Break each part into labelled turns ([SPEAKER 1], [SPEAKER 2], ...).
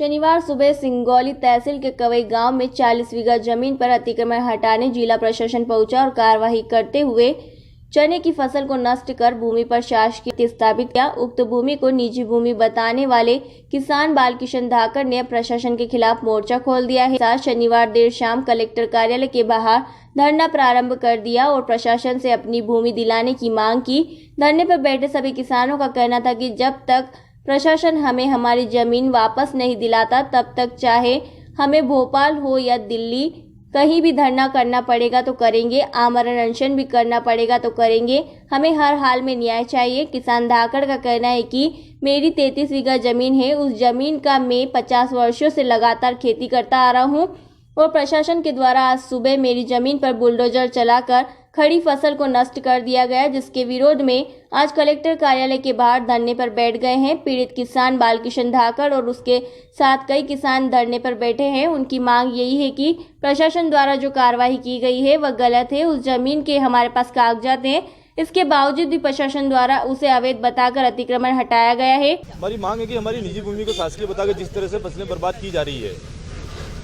[SPEAKER 1] शनिवार सुबह सिंगौली तहसील के कवई गांव में 40 बीघा जमीन पर अतिक्रमण हटाने जिला प्रशासन पहुंचा और कार्यवाही करते हुए चने की फसल को नष्ट कर भूमि पर शासकीय स्थापित किया। उक्त भूमि को निजी भूमि बताने वाले किसान बालकिशन धाकड़ ने प्रशासन के खिलाफ मोर्चा खोल दिया है। साथ शनिवार देर शाम कलेक्टर कार्यालय के बाहर धरना प्रारंभ कर दिया और प्रशासन से अपनी भूमि दिलाने की मांग की। धरने पर बैठे सभी किसानों का कहना था कि जब तक प्रशासन हमें हमारी जमीन वापस नहीं दिलाता तब तक चाहे हमें भोपाल हो या दिल्ली कहीं भी धरना करना पड़ेगा तो करेंगे, आमरण अनशन भी करना पड़ेगा तो करेंगे। हमें हर हाल में न्याय चाहिए। किसान धाकड़ का कहना है कि मेरी 33 बीघा जमीन है। उस जमीन का मैं 50 वर्षों से लगातार खेती करता आ रहा हूँ और प्रशासन के द्वारा आज सुबह मेरी जमीन पर बुलडोजर चलाकर खड़ी फसल को नष्ट कर दिया गया, जिसके विरोध में आज कलेक्टर कार्यालय के बाहर धरने पर बैठ गए हैं। पीड़ित किसान बालकिशन धाकड़ और उसके साथ कई किसान धरने पर बैठे हैं। उनकी मांग यही है कि प्रशासन द्वारा जो कार्रवाई की गई है वह गलत है। उस जमीन के हमारे पास कागजात हैं, इसके बावजूद भी प्रशासन द्वारा उसे अवैध बताकर अतिक्रमण हटाया गया है।
[SPEAKER 2] हमारी मांग है कि हमारी निजी भूमि को शासकीय बताकर जिस तरह से फसलें बर्बाद की जा रही है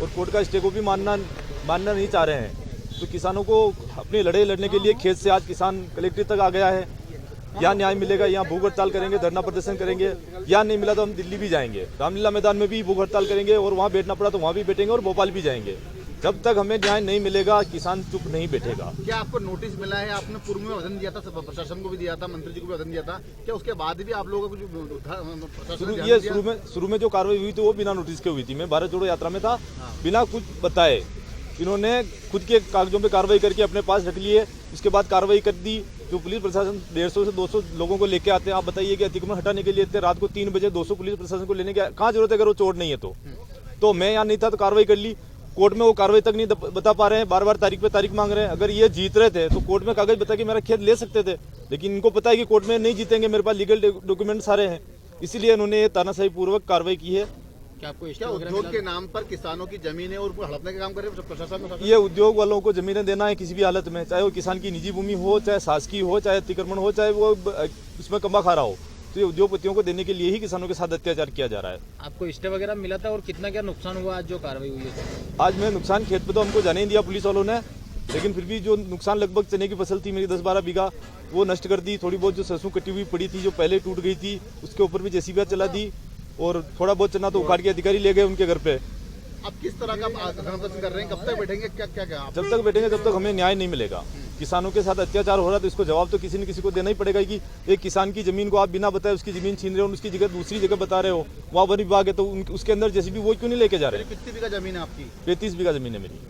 [SPEAKER 2] और कोर्ट का स्टे को भी मानना नहीं चाह रहे हैं, तो किसानों को अपनी लड़ाई लड़ने के लिए खेत से आज किसान कलेक्ट्रेट तक आ गया है। यहाँ न्याय मिलेगा, यहाँ भूख हड़ताल करेंगे, धरना प्रदर्शन करेंगे। यहाँ नहीं मिला तो हम दिल्ली भी जाएंगे, रामलीला मैदान में भी भूख हड़ताल करेंगे और वहाँ बैठना पड़ा तो वहाँ भी बैठेंगे और भोपाल भी जाएंगे। जब तक हमें न्याय नहीं मिलेगा किसान चुप नहीं बैठेगा।
[SPEAKER 3] क्या आपको नोटिस मिला है? आपने पूर्व में आवेदन दिया था, प्रशासन को भी दिया था, मंत्री जी को भी आवेदन दिया था, क्या उसके बाद भी आप लोगों को
[SPEAKER 2] शुरू में जो कार्रवाई हुई थी वो बिना नोटिस के हुई थी। मैं भारत जोड़ो यात्रा में था, बिना कुछ बताए इन्होंने खुद के कागजों पे कार्रवाई करके अपने पास रख लिए। उसके बाद कार्रवाई कर दी। जो पुलिस प्रशासन 150 से 200 लोगों को लेके आते हैं, आप बताइए कि अतिक्रमण हटाने के लिए रात को 3 बजे 200 पुलिस प्रशासन को लेने की कहाँ जरूरत है अगर वो चोर नहीं है तो मैं यहाँ नहीं था तो कार्रवाई कर ली। कोर्ट में वो कार्रवाई तक नहीं बता पा रहे हैं, बार बार तारीख पे तारीख मांग रहे हैं। अगर ये जीत रहे थे तो कोर्ट में कागज बता के मेरा खेत ले सकते थे, लेकिन इनको पता है कि कोर्ट में नहीं जीतेंगे, मेरे पास लीगल डॉक्यूमेंट सारे हैं, इसीलिए उन्होंने ये तानाशाही पूर्वक कार्रवाई की है।
[SPEAKER 3] क्या उद्योग के नाम पर किसानों की जमीनें और हड़पने का काम कर रहे हैं प्रशासन?
[SPEAKER 2] ये उद्योग वालों को जमीनें देना है किसी भी हालत में, चाहे वो किसान की निजी भूमि हो, चाहे शासकीय हो, चाहे अतिक्रमण हो, चाहे वो उसमें कमा खा रहा हो, तो ये उद्योगपतियों को देने के लिए ही किसानों के साथ अत्याचार किया जा रहा है।
[SPEAKER 4] आपको स्टे वगैरह मिला था और कितना क्या नुकसान हुआ आज जो कार्रवाई हुई है?
[SPEAKER 2] आज मैं नुकसान खेत पे तो हमको जाने नहीं दिया पुलिस वालों ने, लेकिन फिर भी जो नुकसान लगभग चने की फसल थी मेरी 10-12 बीघा वो नष्ट कर दी। थोड़ी बहुत जो सरसों कटी हुई पड़ी थी जो पहले टूट गई थी उसके ऊपर भी जेसीबी चला दी और थोड़ा बहुत चना तो उखाड़ के अधिकारी ले गए उनके घर पे।
[SPEAKER 3] अब किस तरह का प्रदर्शन कर रहे हैं? कब तक बैठेंगे? क्या
[SPEAKER 2] जब तक बैठेंगे जब तक हमें न्याय नहीं मिलेगा। किसानों के साथ अत्याचार हो रहा है तो इसको जवाब तो किसी न किसी को देना ही पड़ेगा कि एक किसान की जमीन को आप बिना बताए उसकी जमीन छीन रहे हो, उसकी जगह दूसरी जगह बता रहे हो, वहाँ वन विभाग है तो उसके अंदर जेसीबी वो क्यों नहीं लेके जा रहे?
[SPEAKER 3] कितनी बीघा जमीन है आपकी?
[SPEAKER 2] 33 बीघा जमीन है मेरी।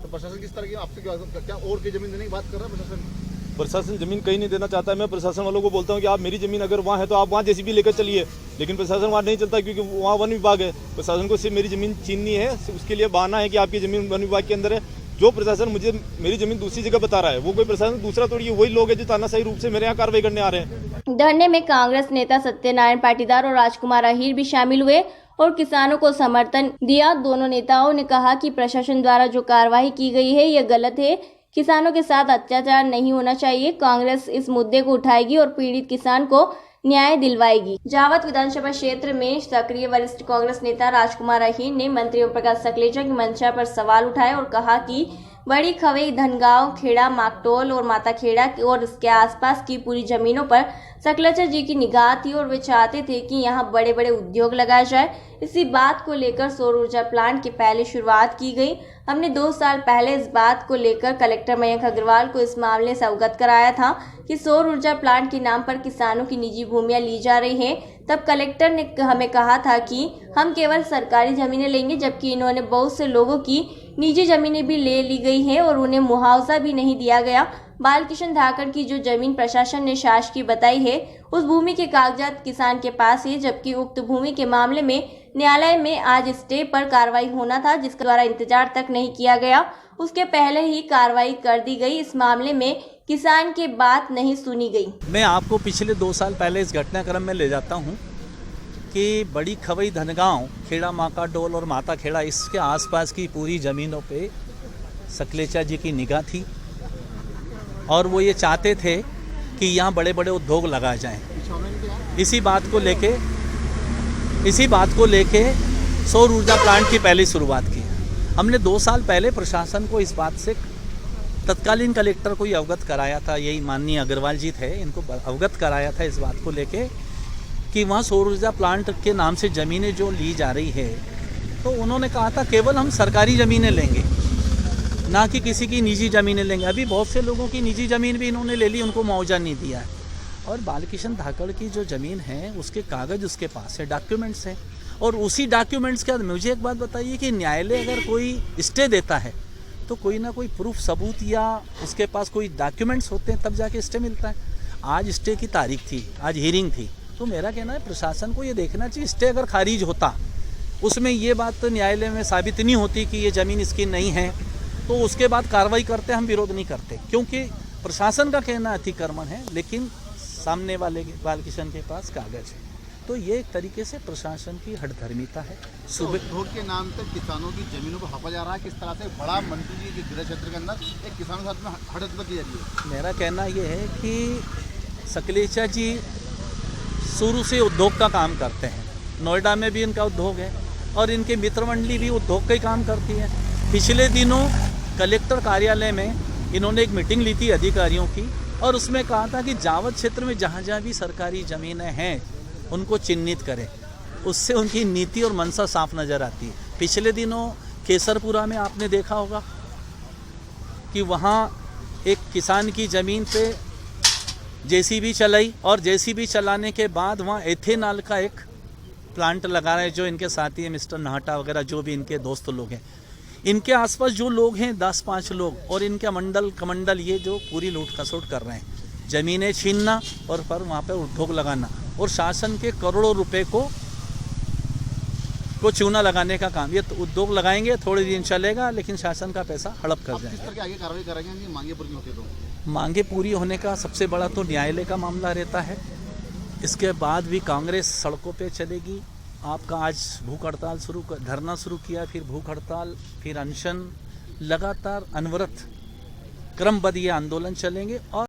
[SPEAKER 3] तो प्रशासन किस तरह की आपसे क्या और की जमीन देने की बात कर रहा है?
[SPEAKER 2] प्रशासन जमीन कहीं नहीं देना चाहता है। मैं प्रशासन वालों को बोलता हूँ कि आप मेरी जमीन अगर वहाँ है तो आप वहाँ जेसीबी लेकर चलिए, लेकिन प्रशासन वहाँ नहीं चलता क्योंकि वहाँ वन विभाग है। प्रशासन को सिर्फ मेरी जमीन छीननी है, उसके लिए बहाना है कि आपकी जमीन वन विभाग के अंदर है। जो प्रशासन मुझे मेरी जमीन दूसरी जगह बता रहा है वो कोई प्रशासन दूसरा थोड़ी है, वही लोग हैं जो तानाशाही रूप से मेरे यहाँ कार्रवाई करने आ रहे हैं।
[SPEAKER 1] धरने में कांग्रेस नेता सत्यनारायण पाटीदार और राजकुमार अहीर भी शामिल हुए और किसानों को समर्थन दिया। दोनों नेताओं ने कहा कि प्रशासन द्वारा जो कार्रवाई की गई है यह गलत है, किसानों के साथ अत्याचार नहीं होना चाहिए। कांग्रेस इस मुद्दे को उठाएगी और पीड़ित किसान को न्याय दिलवाएगी। जावत विधानसभा क्षेत्र में सक्रिय वरिष्ठ कांग्रेस नेता राजकुमार अहीर ने मंत्री ओम प्रकाश सकलेचा की मंशा पर सवाल उठाए और कहा कि बड़ी खवई, धनगांव, खेड़ा, माकटोल और माताखेड़ा और इसके आसपास की पूरी जमीनों पर सकलेचा जी की निगाह थी और वे चाहते थे कि यहाँ बड़े बड़े उद्योग लगाए जाए। इसी बात को लेकर सौर ऊर्जा प्लांट की पहले शुरुआत की गई। हमने 2 साल पहले इस बात को लेकर कलेक्टर मयंक अग्रवाल को इस मामले से अवगत कराया था कि सौर ऊर्जा प्लांट के नाम पर किसानों की निजी भूमियां ली जा रही हैं। तब कलेक्टर ने हमें कहा था कि हम केवल सरकारी जमीनें लेंगे, जबकि इन्होंने बहुत से लोगों की निजी जमीनें भी ले ली गई हैं और उन्हें मुआवजा भी नहीं दिया गया। बालकिशन धाकड़ की जो जमीन प्रशासन ने शासकीय बताई है उस भूमि के कागजात किसान के पास है, जबकि उक्त भूमि के मामले में न्यायालय में आज स्टे पर कार्रवाई होना था, जिसके द्वारा इंतजार तक नहीं किया गया। उसके पहले ही कार्रवाई कर दी गई। इस मामले में किसान की बात नहीं सुनी गई।
[SPEAKER 5] मैं आपको पिछले 2 साल पहले इस घटनाक्रम में ले जाता हूं कि बड़ी खवई, धनगांव, खेड़ा, माकाडोल और माताखेड़ा इसके आसपास की पूरी ज़मीनों पे सकलेचा जी की निगाह थी और वो ये चाहते थे कि यहाँ बड़े बड़े उद्योग लगाए जाएं। इसी बात को लेके सौर ऊर्जा प्लांट की पहली शुरुआत की। हमने 2 साल पहले प्रशासन को इस बात से तत्कालीन कलेक्टर को ही अवगत कराया था, यही माननीय अग्रवाल जी थे, इनको अवगत कराया था इस बात को लेके कि वहाँ सौर ऊर्जा प्लांट के नाम से ज़मीनें जो ली जा रही है, तो उन्होंने कहा था केवल हम सरकारी ज़मीनें लेंगे, ना कि किसी की निजी ज़मीनें लेंगे। अभी बहुत से लोगों की निजी ज़मीन भी इन्होंने ले ली, उनको मुआवजा नहीं दिया है। और बालकिशन धाकड़ की जो ज़मीन है उसके कागज़ उसके पास है, डॉक्यूमेंट्स हैं, और उसी डॉक्यूमेंट्स के बाद मुझे एक बात बताइए कि न्यायालय अगर कोई स्टे देता है तो कोई ना कोई प्रूफ सबूत या उसके पास कोई डॉक्यूमेंट्स होते हैं तब जाके स्टे मिलता है। आज स्टे की तारीख थी, आज हियरिंग थी, तो मेरा कहना है प्रशासन को ये देखना चाहिए, स्टे अगर खारिज होता, उसमें ये बात न्यायालय में साबित नहीं होती कि ये ज़मीन इसकी नहीं है, तो उसके बाद कार्रवाई करते, हम विरोध नहीं करते, क्योंकि प्रशासन का कहना अतिक्रमण है लेकिन सामने वाले बालकिशन के पास कागज़ है। तो ये एक तरीके से प्रशासन की हठधर्मिता है।
[SPEAKER 3] सुबह उद्योग के नाम पे किसानों की जमीनों को हपा जा रहा है, किस तरह से बड़ा मंत्री जी के गृह क्षेत्र के अंदर एक किसानों के साथ में हड़ताल की जा रही है।
[SPEAKER 5] मेरा कहना ये है कि सकलेचा जी शुरू से उद्योग का काम करते हैं, नोएडा में भी इनका उद्योग है और इनके मित्र मंडली भी उद्योग का ही काम करती है। पिछले दिनों कलेक्टर कार्यालय में इन्होंने एक मीटिंग ली थी अधिकारियों की, और उसमें कहा था कि जावद क्षेत्र में जहाँ जहाँ भी सरकारी ज़मीनें हैं उनको चिन्हित करें, उससे उनकी नीति और मंशा साफ नज़र आती है। पिछले दिनों केसरपुरा में आपने देखा होगा कि वहाँ एक किसान की ज़मीन पे जेसीबी चलाई, और जेसीबी चलाने के बाद वहाँ एथेनॉल का एक प्लांट लगा रहे हैं, जो इनके साथी हैं मिस्टर नाहटा वगैरह, जो भी इनके दोस्त लोग हैं। इनके आसपास जो लोग हैं 10-5 लोग, और इनका मंडल कमंडल ये जो पूरी लूट खसोट कर रहे हैं, ज़मीनें छीनना और पर वहाँ पे उद्योग लगाना, और शासन के करोड़ों रुपए को चूना लगाने का काम। ये तो उद्योग लगाएंगे, थोड़े दिन चलेगा, लेकिन शासन का पैसा हड़प कर
[SPEAKER 3] किस तरह
[SPEAKER 5] जाएगा।
[SPEAKER 3] की आगे कार्रवाई करेंगे, ये मांगे पूरी होती तो?
[SPEAKER 5] मांगे पूरी होने का सबसे बड़ा तो न्यायालय का मामला रहता है। इसके बाद भी कांग्रेस सड़कों पे चलेगी। आपका आज भूख हड़ताल धरना शुरू किया, फिर भूख हड़ताल, फिर अनशन, लगातार अनवरत क्रमबद्ध ये आंदोलन चलेंगे। और